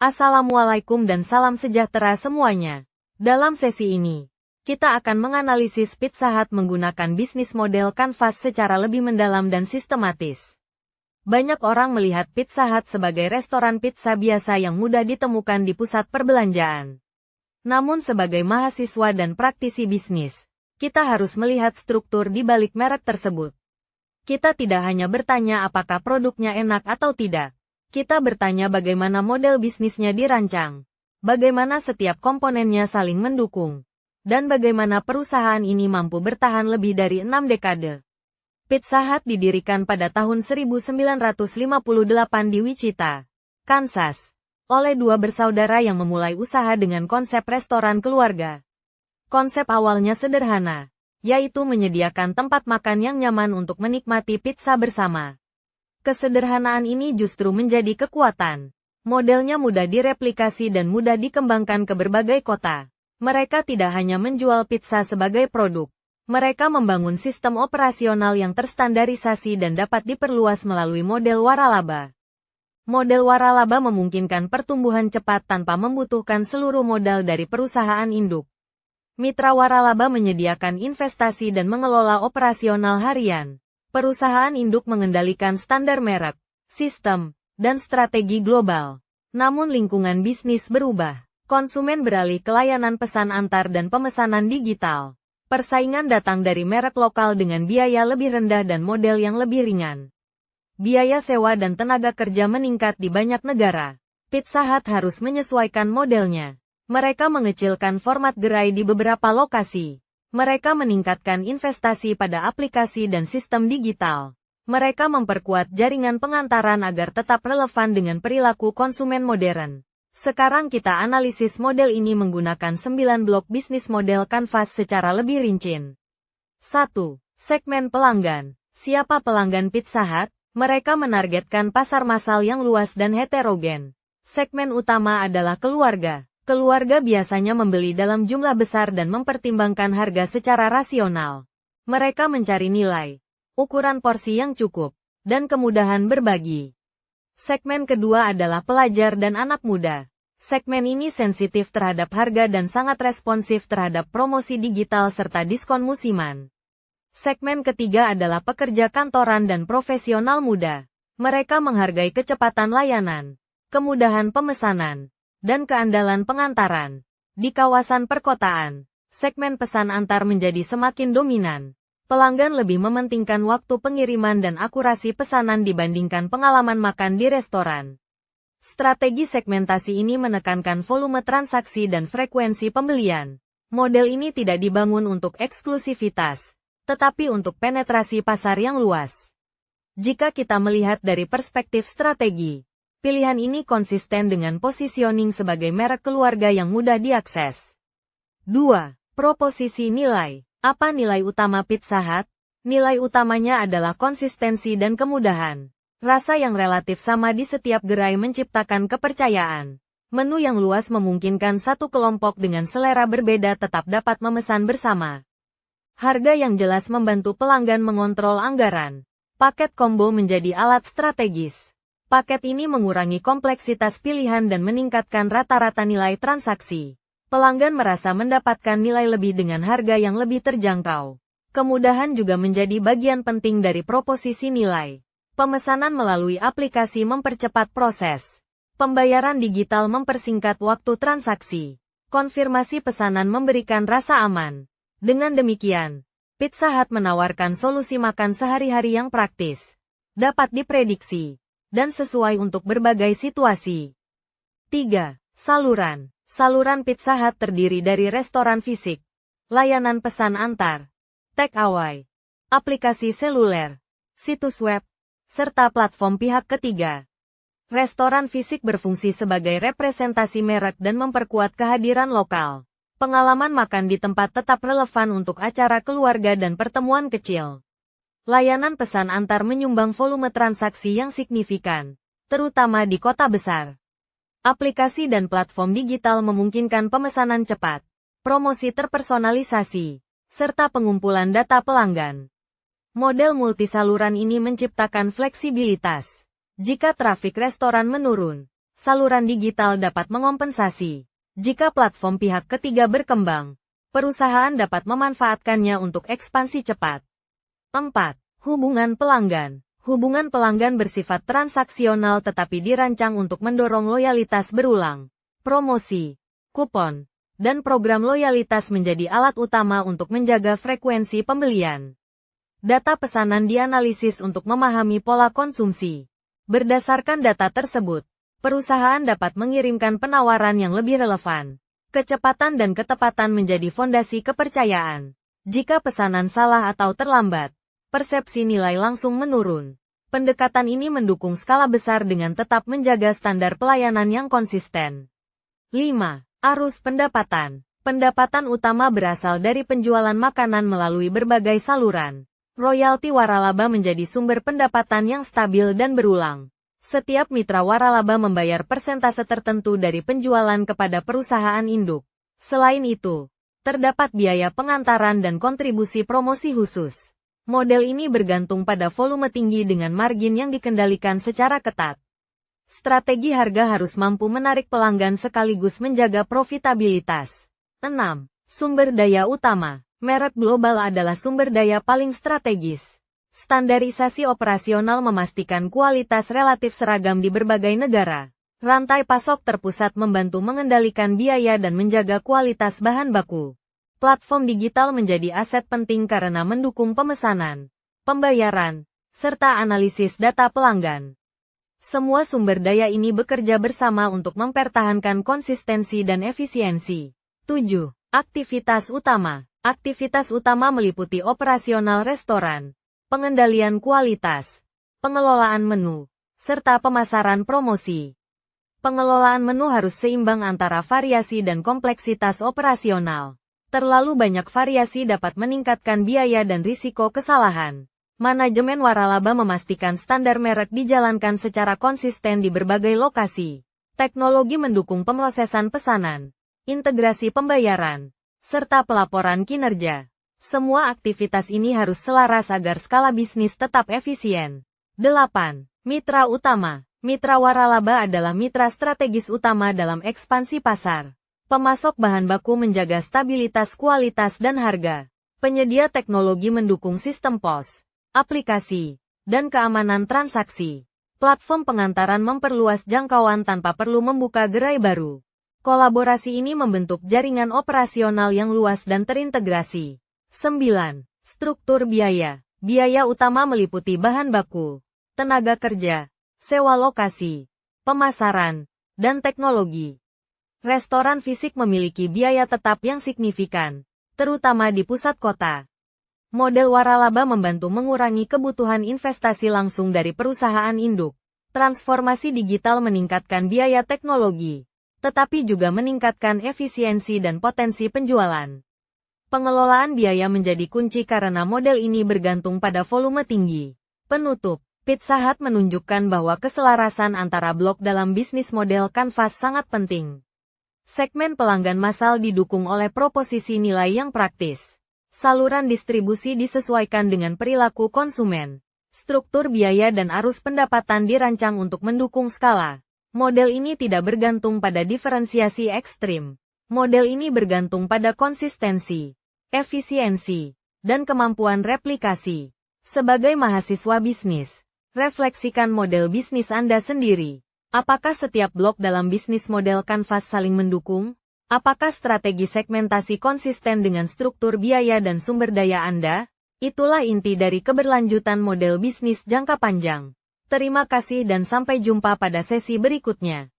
Assalamualaikum dan salam sejahtera semuanya. Dalam sesi ini, kita akan menganalisis Pizza Hut menggunakan bisnis model kanvas secara lebih mendalam dan sistematis. Banyak orang melihat Pizza Hut sebagai restoran pizza biasa yang mudah ditemukan di pusat perbelanjaan. Namun sebagai mahasiswa dan praktisi bisnis, kita harus melihat struktur di balik merek tersebut. Kita tidak hanya bertanya apakah produknya enak atau tidak. Kita bertanya bagaimana model bisnisnya dirancang, bagaimana setiap komponennya saling mendukung, dan bagaimana perusahaan ini mampu bertahan lebih dari 6 dekade. Pizza Hut didirikan pada tahun 1958 di Wichita, Kansas, oleh dua bersaudara yang memulai usaha dengan konsep restoran keluarga. Konsep awalnya sederhana, yaitu menyediakan tempat makan yang nyaman untuk menikmati pizza bersama. Kesederhanaan ini justru menjadi kekuatan. Modelnya mudah direplikasi dan mudah dikembangkan ke berbagai kota. Mereka tidak hanya menjual pizza sebagai produk. Mereka membangun sistem operasional yang terstandarisasi dan dapat diperluas melalui model waralaba. Model waralaba memungkinkan pertumbuhan cepat tanpa membutuhkan seluruh modal dari perusahaan induk. Mitra waralaba menyediakan investasi dan mengelola operasional harian. Perusahaan induk mengendalikan standar merek, sistem, dan strategi global. Namun lingkungan bisnis berubah. Konsumen beralih ke layanan pesan antar dan pemesanan digital. Persaingan datang dari merek lokal dengan biaya lebih rendah dan model yang lebih ringan. Biaya sewa dan tenaga kerja meningkat di banyak negara. Pizza Hut harus menyesuaikan modelnya. Mereka mengecilkan format gerai di beberapa lokasi. Mereka meningkatkan investasi pada aplikasi dan sistem digital. Mereka memperkuat jaringan pengantaran agar tetap relevan dengan perilaku konsumen modern. Sekarang kita analisis model ini menggunakan 9 blok bisnis model kanvas secara lebih rinci. 1. Segmen pelanggan. Siapa pelanggan Pizza Hut? Mereka menargetkan pasar massal yang luas dan heterogen. Segmen utama adalah keluarga. Keluarga biasanya membeli dalam jumlah besar dan mempertimbangkan harga secara rasional. Mereka mencari nilai, ukuran porsi yang cukup, dan kemudahan berbagi. Segmen kedua adalah pelajar dan anak muda. Segmen ini sensitif terhadap harga dan sangat responsif terhadap promosi digital serta diskon musiman. Segmen ketiga adalah pekerja kantoran dan profesional muda. Mereka menghargai kecepatan layanan, kemudahan pemesanan, dan keandalan pengantaran. Di kawasan perkotaan, segmen pesan antar menjadi semakin dominan. Pelanggan lebih mementingkan waktu pengiriman dan akurasi pesanan dibandingkan pengalaman makan di restoran. Strategi segmentasi ini menekankan volume transaksi dan frekuensi pembelian. Model ini tidak dibangun untuk eksklusivitas, tetapi untuk penetrasi pasar yang luas. Jika kita melihat dari perspektif strategi, pilihan ini konsisten dengan positioning sebagai merek keluarga yang mudah diakses. 2. Proposisi nilai. Apa nilai utama Pizza Hut? Nilai utamanya adalah konsistensi dan kemudahan. Rasa yang relatif sama di setiap gerai menciptakan kepercayaan. Menu yang luas memungkinkan satu kelompok dengan selera berbeda tetap dapat memesan bersama. Harga yang jelas membantu pelanggan mengontrol anggaran. Paket combo menjadi alat strategis. Paket ini mengurangi kompleksitas pilihan dan meningkatkan rata-rata nilai transaksi. Pelanggan merasa mendapatkan nilai lebih dengan harga yang lebih terjangkau. Kemudahan juga menjadi bagian penting dari proposisi nilai. Pemesanan melalui aplikasi mempercepat proses. Pembayaran digital mempersingkat waktu transaksi. Konfirmasi pesanan memberikan rasa aman. Dengan demikian, Pizza Hut menawarkan solusi makan sehari-hari yang praktis, dapat diprediksi, dan sesuai untuk berbagai situasi. 3. Saluran. Saluran Pizza Hut terdiri dari restoran fisik, layanan pesan antar, take away, aplikasi seluler, situs web, serta platform pihak ketiga. Restoran fisik berfungsi sebagai representasi merek dan memperkuat kehadiran lokal. Pengalaman makan di tempat tetap relevan untuk acara keluarga dan pertemuan kecil. Layanan pesan antar menyumbang volume transaksi yang signifikan, terutama di kota besar. Aplikasi dan platform digital memungkinkan pemesanan cepat, promosi terpersonalisasi, serta pengumpulan data pelanggan. Model multisaluran ini menciptakan fleksibilitas. Jika trafik restoran menurun, saluran digital dapat mengompensasi. Jika platform pihak ketiga berkembang, perusahaan dapat memanfaatkannya untuk ekspansi cepat. 4. Hubungan pelanggan. Hubungan pelanggan bersifat transaksional tetapi dirancang untuk mendorong loyalitas berulang. Promosi, kupon, dan program loyalitas menjadi alat utama untuk menjaga frekuensi pembelian. Data pesanan dianalisis untuk memahami pola konsumsi. Berdasarkan data tersebut, perusahaan dapat mengirimkan penawaran yang lebih relevan. Kecepatan dan ketepatan menjadi fondasi kepercayaan. Jika pesanan salah atau terlambat, persepsi nilai langsung menurun. Pendekatan ini mendukung skala besar dengan tetap menjaga standar pelayanan yang konsisten. 5. Arus pendapatan. Pendapatan utama berasal dari penjualan makanan melalui berbagai saluran. Royalti waralaba menjadi sumber pendapatan yang stabil dan berulang. Setiap mitra waralaba membayar persentase tertentu dari penjualan kepada perusahaan induk. Selain itu, terdapat biaya pengantaran dan kontribusi promosi khusus. Model ini bergantung pada volume tinggi dengan margin yang dikendalikan secara ketat. Strategi harga harus mampu menarik pelanggan sekaligus menjaga profitabilitas. 6. Sumber daya utama. Merek global adalah sumber daya paling strategis. Standarisasi operasional memastikan kualitas relatif seragam di berbagai negara. Rantai pasok terpusat membantu mengendalikan biaya dan menjaga kualitas bahan baku. Platform digital menjadi aset penting karena mendukung pemesanan, pembayaran, serta analisis data pelanggan. Semua sumber daya ini bekerja bersama untuk mempertahankan konsistensi dan efisiensi. 7. Aktivitas utama. Aktivitas utama meliputi operasional restoran, pengendalian kualitas, pengelolaan menu, serta pemasaran promosi. Pengelolaan menu harus seimbang antara variasi dan kompleksitas operasional. Terlalu banyak variasi dapat meningkatkan biaya dan risiko kesalahan. Manajemen waralaba memastikan standar merek dijalankan secara konsisten di berbagai lokasi. Teknologi mendukung pemrosesan pesanan, integrasi pembayaran, serta pelaporan kinerja. Semua aktivitas ini harus selaras agar skala bisnis tetap efisien. 8. Mitra utama. Mitra waralaba adalah mitra strategis utama dalam ekspansi pasar. Pemasok bahan baku menjaga stabilitas kualitas dan harga. Penyedia teknologi mendukung sistem POS, aplikasi, dan keamanan transaksi. Platform pengantaran memperluas jangkauan tanpa perlu membuka gerai baru. Kolaborasi ini membentuk jaringan operasional yang luas dan terintegrasi. 9. Struktur biaya. Biaya utama meliputi bahan baku, tenaga kerja, sewa lokasi, pemasaran, dan teknologi. Restoran fisik memiliki biaya tetap yang signifikan, terutama di pusat kota. Model waralaba membantu mengurangi kebutuhan investasi langsung dari perusahaan induk. Transformasi digital meningkatkan biaya teknologi, tetapi juga meningkatkan efisiensi dan potensi penjualan. Pengelolaan biaya menjadi kunci karena model ini bergantung pada volume tinggi. Penutup, Pizza Hut menunjukkan bahwa keselarasan antara blok dalam bisnis model kanvas sangat penting. Segmen pelanggan massal didukung oleh proposisi nilai yang praktis. Saluran distribusi disesuaikan dengan perilaku konsumen. Struktur biaya dan arus pendapatan dirancang untuk mendukung skala. Model ini tidak bergantung pada diferensiasi ekstrim. Model ini bergantung pada konsistensi, efisiensi, dan kemampuan replikasi. Sebagai mahasiswa bisnis, refleksikan model bisnis Anda sendiri. Apakah setiap blok dalam bisnis model kanvas saling mendukung? Apakah strategi segmentasi konsisten dengan struktur biaya dan sumber daya Anda? Itulah inti dari keberlanjutan model bisnis jangka panjang. Terima kasih dan sampai jumpa pada sesi berikutnya.